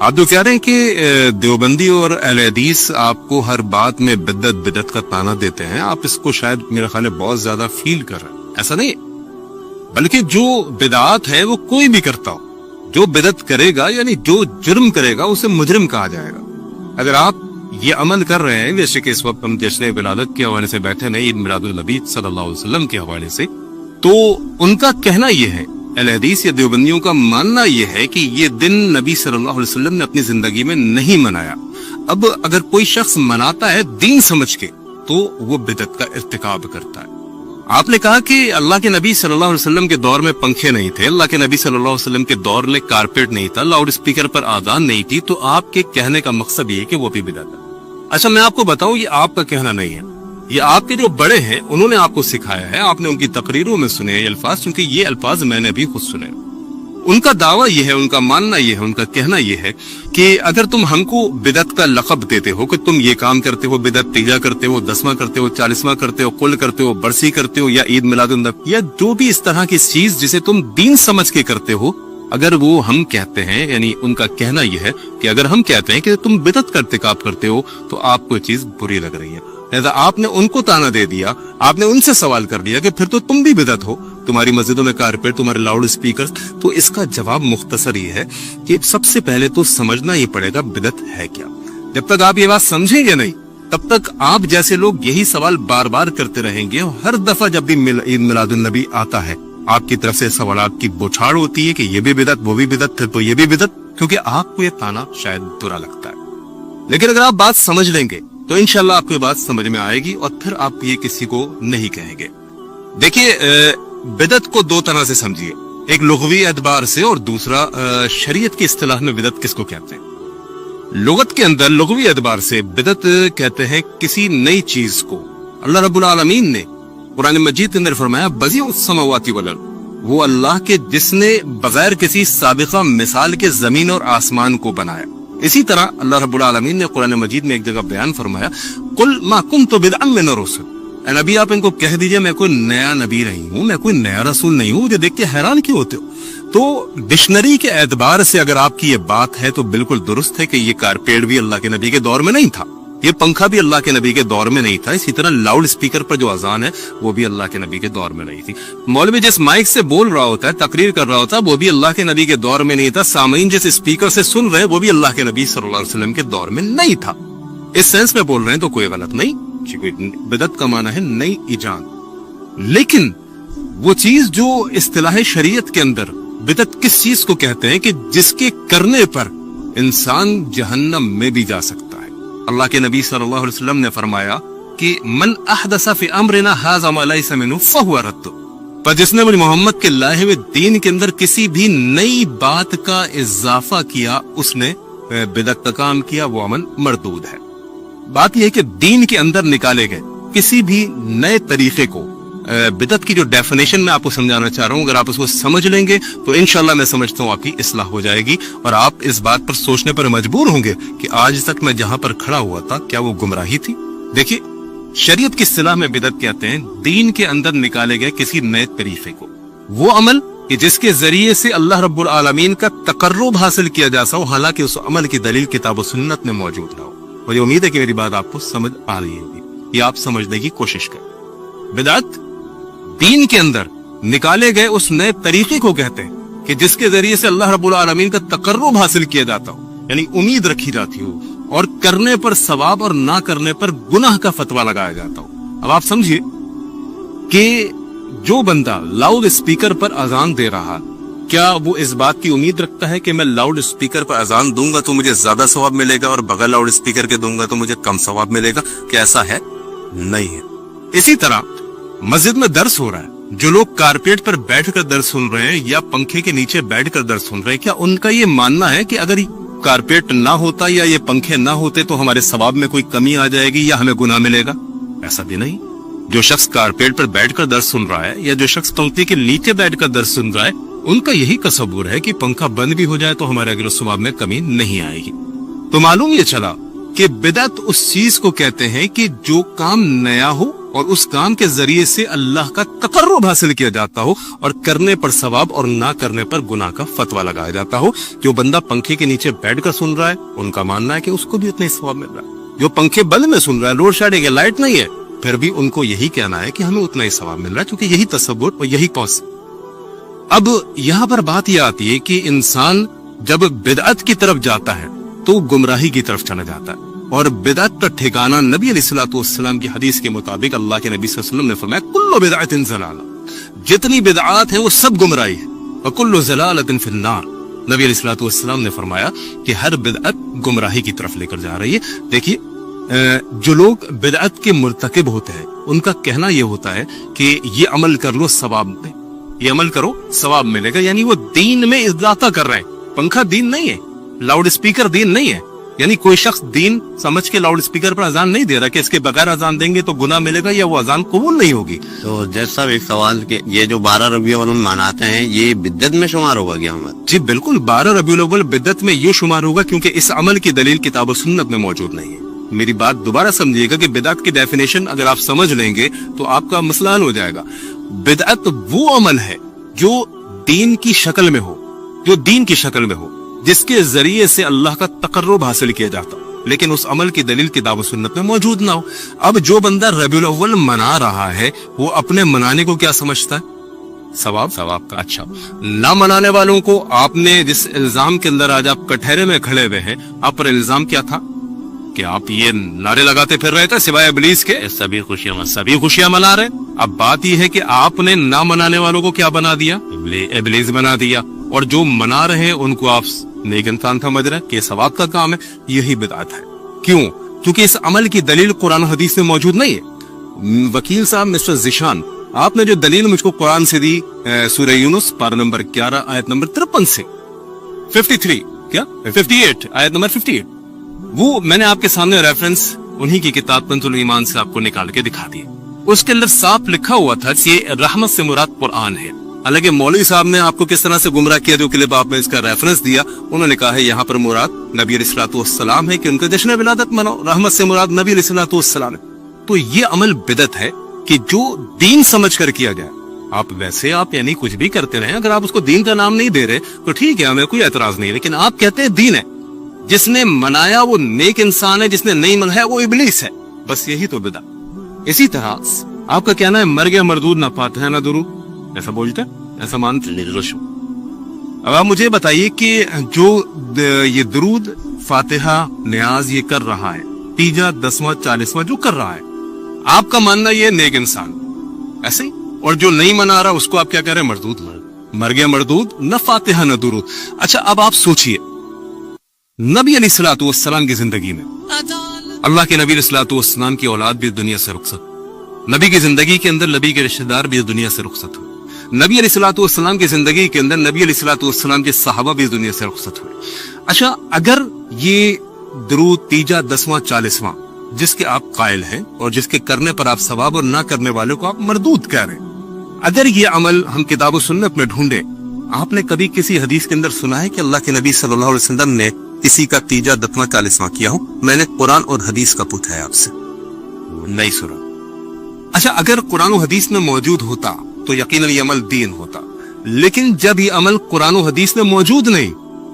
آپ جو کہہ رہے ہیں کہ دیوبندی اور اہل حدیث آپ کو ہر بات میں بدعت بدعت کا تانا دیتے ہیں، آپ اس کو شاید میرا خیال ہے بہت زیادہ فیل کر رہے ہیں. ایسا نہیں ہے، بلکہ جو بدعات ہے وہ کوئی بھی کرتا ہو، جو بدعت کرے گا یعنی جو جرم کرے گا اسے مجرم کہا جائے گا. اگر آپ یہ عمل کر رہے ہیں جیسے کہ اس وقت ہم جشن ولادت کے حوالے سے بیٹھے ہیں، عید میلاد النبی صلی اللہ علیہ وسلم کے حوالے سے، تو ان کا کہنا یہ ہے، اہل حدیث یا دیوبندیوں کا ماننا یہ ہے کہ یہ دن نبی صلی اللہ علیہ وسلم نے اپنی زندگی میں نہیں منایا. اب اگر کوئی شخص مناتا ہے دین سمجھ کے تو وہ بدعت کا ارتکاب کرتا ہے. آپ نے کہا کہ اللہ کے نبی صلی اللہ علیہ وسلم کے دور میں پنکھے نہیں تھے، اللہ کے نبی صلی اللہ علیہ وسلم کے دور میں کارپیٹ نہیں تھا، لاؤڈ اسپیکر پر آذان نہیں تھی، تو آپ کے کہنے کا مقصد یہ ہے کہ وہ بھی بدعت ہے. اچھا میں آپ کو بتاؤں، یہ آپ کا کہنا نہیں ہے، یہ آپ کے جو بڑے ہیں انہوں نے آپ کو سکھایا ہے، آپ نے ان کی تقریروں میں سنے یہ الفاظ، کیونکہ یہ الفاظ میں نے بھی خود سنے. ان کا دعویٰ یہ ہے، ان کا ماننا یہ ہے، ان کا کہنا یہ ہے کہ اگر تم ہم کو بدعت کا لقب دیتے ہو کہ تم یہ کام کرتے ہو، بدعت تیجا کرتے ہو، 10واں کرتے ہو، 40واں کرتے ہو، قل کرتے ہو، برسی کرتے ہو، یا عید میلاد النبی، یا جو بھی اس طرح کی چیز جسے تم دین سمجھ کے کرتے ہو، اگر وہ ہم کہتے ہیں، یعنی ان کا کہنا یہ ہے کہ اگر ہم کہتے ہیں کہ تم بدعت کا ارتکاب کرتے ہو تو آپ کو یہ چیز بری لگ رہی ہے. لہذا آپ نے ان کو تانا دے دیا، آپ نے ان سے سوال کر دیا کہ پھر تو تم بھی بدعت ہو، تمہاری مسجدوں میں کارپیٹ، تمہارے لاؤڈ اسپیکر. تو اس کا جواب مختصر یہ ہے کہ سب سے پہلے تو سمجھنا یہ پڑے گا بدعت ہے کیا. جب تک آپ یہ بات سمجھیں گے نہیں تب تک آپ جیسے لوگ یہی سوال بار بار کرتے رہیں گے، اور ہر دفعہ جب بھی عید میلاد النبی آتا ہے آپ کی طرف سے سوالات کی بوچھاڑ ہوتی ہے کہ یہ بھی بدعت، وہ بھی بدعت، پھر تو یہ بھی بدعت، کیونکہ آپ کو یہ تانا شاید برا لگتا ہے. لیکن اگر آپ بات سمجھ لیں گے تو انشاءاللہ آپ کو یہ بات سمجھ میں آئے گی اور پھر آپ یہ کسی کو نہیں کہیں گے. دیکھیے بدعت کو دو طرح سے سمجھیے، ایک لغوی اعتبار سے اور دوسرا شریعت کی اصطلاح میں بدعت کس کو کہتے ہیں. لغت کے اندر لغوی اعتبار سے بدعت کہتے ہیں کسی نئی چیز کو. اللہ رب العالمین نے قرآن مجید کے اندر فرمایا بدیع السماوات والارض، وہ اللہ کے جس نے بغیر کسی سابقہ مثال کے زمین اور آسمان کو بنایا. اسی طرح اللہ رب العالمین نے قرآن مجید میں ایک جگہ بیان فرمایا قل ما کنت بدعا من الرسل، اے نبی آپ ان کو کہہ دیجئے میں کوئی نیا نبی نہیں ہوں، میں کوئی نیا رسول نہیں ہوں. مجھے دیکھ کے حیران کیوں ہوتے ہو؟ تو ڈکشنری کے اعتبار سے اگر آپ کی یہ بات ہے تو بالکل درست ہے کہ یہ کارپیٹ بھی اللہ کے نبی کے دور میں نہیں تھا، یہ پنکھا بھی اللہ کے نبی کے دور میں نہیں تھا، اسی طرح لاؤڈ اسپیکر پر جو اذان ہے وہ بھی اللہ کے نبی کے دور میں نہیں تھی. مولوی جس مائک سے بول رہا ہوتا ہے، تقریر کر رہا ہوتا ہے، وہ بھی اللہ کے نبی کے دور میں نہیں تھا. سامعین جس اسپیکر سے سن رہے ہیں وہ بھی اللہ کے نبی صلی اللہ علیہ وسلم کے دور میں نہیں تھا. اس سینس میں بول رہے ہیں تو کوئی غلط نہیں، بدعت کا معنی ہے نئی ایجاد. لیکن وہ چیز جو اصطلاح شریعت کے اندر بدعت کس چیز کو کہتے ہیں کہ جس کے کرنے پر انسان جہنم میں بھی جا سکتا ہے. اللہ کے نبی صلی اللہ علیہ وسلم نے فرمایا کہ من احدث فی امرنا ھذا ما لیس منہ فہو رد، پر جس نے محمد کے لائے ہوئے دین کے اندر کسی بھی نئی بات کا اضافہ کیا اس نے بدعت کا کام کیا، وہ عمل مردود ہے. بات یہ ہے کہ دین کے اندر نکالے گئے کسی بھی نئے طریقے کو، بدعت کی جو ڈیفینیشن میں آپ کو سمجھانا چاہ رہا ہوں، اگر آپ اس کو سمجھ لیں گے تو انشاءاللہ میں سمجھتا ہوں آپ کی اصلاح ہو جائے گی، اور آپ اس بات پر سوچنے پر مجبور ہوں گے کہ آج تک میں جہاں پر کھڑا ہوا تھا کیا وہ گمراہی تھی. دیکھیے شریعت کی اصطلاح میں بدعت کہتے ہیں دین کے اندر نکالے گئے کسی نئے طریقے کو، وہ عمل کہ جس کے ذریعے سے اللہ رب العالمین کا تقرب حاصل کیا جا سکے، حالانکہ اس عمل کی دلیل کتاب و سنت میں موجود نہ ہو. مجھے امید ہے کہ میری بات آپ کو سمجھ آ رہی ہوگی، یہ آپ سمجھنے کی کوشش کریں. بدعت دین کے اندر نکالے گئے اس نئے طریقے کو کہتے ہیں کہ جس کے ذریعے سے اللہ رب العالمین کا تقرب حاصل کیا جاتا ہو، یعنی امید رکھی جاتی ہو، اور کرنے پر ثواب اور نہ کرنے پر گناہ کا فتویٰ لگایا جاتا ہو. اب آپ سمجھیے کہ جو بندہ لاؤڈ اسپیکر پر اذان دے رہا، کیا وہ اس بات کی امید رکھتا ہے کہ میں لاؤڈ اسپیکر پر اذان دوں گا تو مجھے زیادہ ثواب ملے گا اور بغیر لاؤڈ اسپیکر کے دوں گا تو مجھے کم ثواب ملے گا؟ کیا ایسا ہے؟ نہیں ہے. اسی طرح مسجد میں درس ہو رہا ہے، جو لوگ کارپیٹ پر بیٹھ کر درس سن رہے ہیں یا پنکھے کے نیچے بیٹھ کر درس سن رہے ہیں، کیا ان کا یہ ماننا ہے کہ اگر کارپیٹ نہ ہوتا یا یہ پنکھے نہ ہوتے تو ہمارے ثواب میں کوئی کمی آ جائے گی یا ہمیں گناہ ملے گا؟ ایسا بھی نہیں. جو شخص کارپیٹ پر بیٹھ کر درس سن رہا ہے یا جو شخص پنکھے کے نیچے بیٹھ کر درس سن رہا ہے، ان کا یہی تصور ہے کہ پنکھا بند بھی ہو جائے تو ہمارے اجر و ثواب میں کمی نہیں آئے گی. تو معلوم یہ چلا کہ بدعت اس چیز کو کہتے ہیں کہ جو کام نیا ہو اور اس کام کے ذریعے سے اللہ کا تقرب حاصل کیا جاتا ہو اور کرنے پر ثواب اور نہ کرنے پر گناہ کا فتویٰ لگایا جاتا ہو. جو بندہ پنکھے کے نیچے بیٹھ کر سن رہا ہے ان کا ماننا ہے کہ اس کو بھی اتنا ہی ثواب مل رہا ہے. جو پنکھے بند میں سن رہا ہے, لوڈ شیڈنگ ہے, لائٹ نہیں ہے, پھر بھی ان کو یہی کہنا ہے کہ ہمیں اتنا ہی ثواب مل رہا ہے, کیونکہ یہی تصور اور یہی کوس. اب یہاں پر بات یہ آتی ہے کہ انسان جب بدعت کی طرف جاتا ہے تو گمراہی کی طرف چلا جاتا ہے, اور بدعت کا ٹھکانہ نبی علیہ الصلوۃ والسلام کی حدیث کے مطابق اللہ کے نبی صلی اللہ علیہ وسلم نے فرمایا کل بدعت ضلالہ, جتنی بدعات ہیں وہ سب گمراہی ہے, وکل ضلالۃ فی النار. نبی علیہ الصلوۃ والسلام نے فرمایا کہ ہر بدعت گمراہی کی طرف لے کر جا رہی ہے. دیکھیے جو لوگ بدعت کے مرتکب ہوتے ہیں ان کا کہنا یہ ہوتا ہے کہ یہ عمل کر لو ثواب ملے, یہ عمل کرو ثواب ملے گا, یعنی وہ دین میں اضافہ کر رہے ہیں. پنکھا دین نہیں ہے, لاؤڈ اسپیکر دین نہیں ہے, یعنی کوئی شخص دین سمجھ کے لاؤڈ اسپیکر پر اذان نہیں دے رہا کہ اس کے بغیر اذان دیں گے تو گناہ ملے گا یا وہ اذان قبول نہیں ہوگی. تو جیسا ایک سوال کہ یہ جو 12 ربیع الاول مناتے ہیں یہ بدعت میں شمار ہوگا کیا ہمارا؟ جی بالکل, 12 ربیع الاول بدعت میں یہ شمار ہوگا کیونکہ اس عمل کی دلیل کتاب و سنت میں موجود نہیں ہے. میری بات دوبارہ سمجھیے گا کہ بدعت کی ڈیفینیشن اگر آپ سمجھ لیں گے تو آپ کا مسئلہ حل ہو جائے گا. بدعت وہ عمل ہے جو دین کی شکل میں ہو, جو دین کی شکل میں ہو, جس کے ذریعے سے اللہ کا تقرب حاصل کیا جاتا, لیکن اس عمل کی دلیل کتاب و سنت میں موجود نہ ہو. اب جو بندہ ربیع الاول منا رہا ہے وہ اپنے منانے کو کیا سمجھتا ہے؟ ثواب کا. اچھا, نہ منانے والوں کو آپ نے جس الزام کے اندر آج آپ کٹہرے میں کھڑے ہوئے ہیں, آپ پر الزام کیا تھا کہ آپ یہ نعرے لگاتے پھر رہے تھے سوائے ابلیس کے سبھی خوشیاں منا رہے. اب بات یہ ہے کہ آپ نے نہ منانے والوں کو کیا بنا دیا؟ ابلیس بنا دیا, اور جو منا رہے ہیں ان کو آپ نیک انسان سمجھ رہے کہ ثواب کا کام ہے. یہی بدعت ہے. کیوں؟ کیونکہ اس عمل کی دلیل قرآن و حدیث میں موجود نہیں ہے. وکیل صاحب مسٹر ذیشان, آپ نے جو دلیل مجھ کو قرآن سے دی سورہ یونس پارہ نمبر 11 آیت نمبر 53 سے 58 آیت نمبر 58, وہ میں نے آپ کے سامنے ریفرنس انہی کی کتاب کنز ایمان سے آپ کو نکال کے دکھا دی. اس کے اندر صاف لکھا ہوا تھا کہ رحمت سے مراد قرآن ہے. حالانکہ مولوی صاحب نے آپ کو کس طرح سے گمراہ کیا, جو کلپ آپ نے اس کا ریفرنس دیا, انہوں نے کہا ہے یہاں پر مراد نبی علیہ الصلوۃ والسلام ہے کہ ان کا جشن ولادت مناؤ, رحمت سے مراد نبی علیہ الصلوۃ والسلام ہے. تو یہ عمل بدعت ہے کہ جو دین سمجھ کر کیا جائے. آپ ویسے آپ یعنی کچھ بھی کرتے رہیں, اگر آپ اس کو دین کا نام نہیں دے رہے تو ٹھیک ہے, ہمیں کوئی اعتراض نہیں, لیکن آپ کہتے ہیں دین ہے. جس نے منایا وہ نیک انسان ہے, جس نے نہیں منایا وہ ابلیس ہے. بس یہی تو بدعت. اسی طرح آپ کا کہنا ہے مر گیا مردود نہ فاتحہ نہ درود, ایسا بولتے ہیں, ایسا مانتے ہیں. اب آپ مجھے بتائیے کہ جو یہ درود فاتحہ نیاز یہ کر رہا ہے, 3 10 40 جو کر رہا ہے, آپ کا ماننا یہ نیک انسان ایسے ہی, اور جو نہیں منا رہا اس کو آپ کیا کہہ رہے ہیں؟ مردود. مر گیا مردود, نہ فاتحہ نہ درود. اچھا اب آپ سوچئے نبی علیہ الصلوۃ والسلام کی زندگی میں اللہ کے نبی علیہ الصلوۃ والسلام کی اولاد بھی دنیا سے رخصت, نبی کی زندگی کے اندر نبی کے رشتہ دار بھی دنیا سے رخصت ہوئے, نبی علیہ الصلوۃ والسلام کی زندگی کے اندر نبی علیہ الصلوۃ والسلام کے صحابہ بھی دنیا سے رخصت ہوئے. اچھا اگر یہ درود 3 10 40 جس کے آپ قائل ہیں اور جس کے کرنے پر آپ ثواب اور نہ کرنے والوں کو آپ مردود کہہ رہے ہیں, اگر یہ عمل ہم کتاب و سنت میں ڈھونڈے, آپ نے کبھی کسی حدیث کے اندر سنا ہے کہ اللہ کے نبی صلی اللہ علیہ وسلم نے کسی کا 3 10 40 کیا ہو؟ میں نے قرآن اور حدیث کا پوچھا ہے آپ سے, نہیں سنا. اچھا اگر قرآن و حدیث میں موجود ہوتا تو یقیناً یہ عمل دین ہوتا, لیکن جب یہ عمل قرآن و حدیث میں موجود نہیں,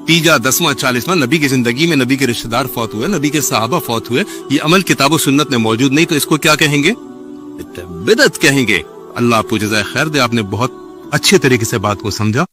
3 10 40 نبی کی زندگی میں نبی کے رشتہ دار فوت ہوئے, نبی کے صحابہ فوت ہوئے, یہ عمل کتاب و سنت میں موجود نہیں, تو اس کو کیا کہیں گے؟ بدعت کہیں گے. اللہ آپ کو جزائے خیر دے, آپ نے بہت اچھے طریقے سے بات کو سمجھا.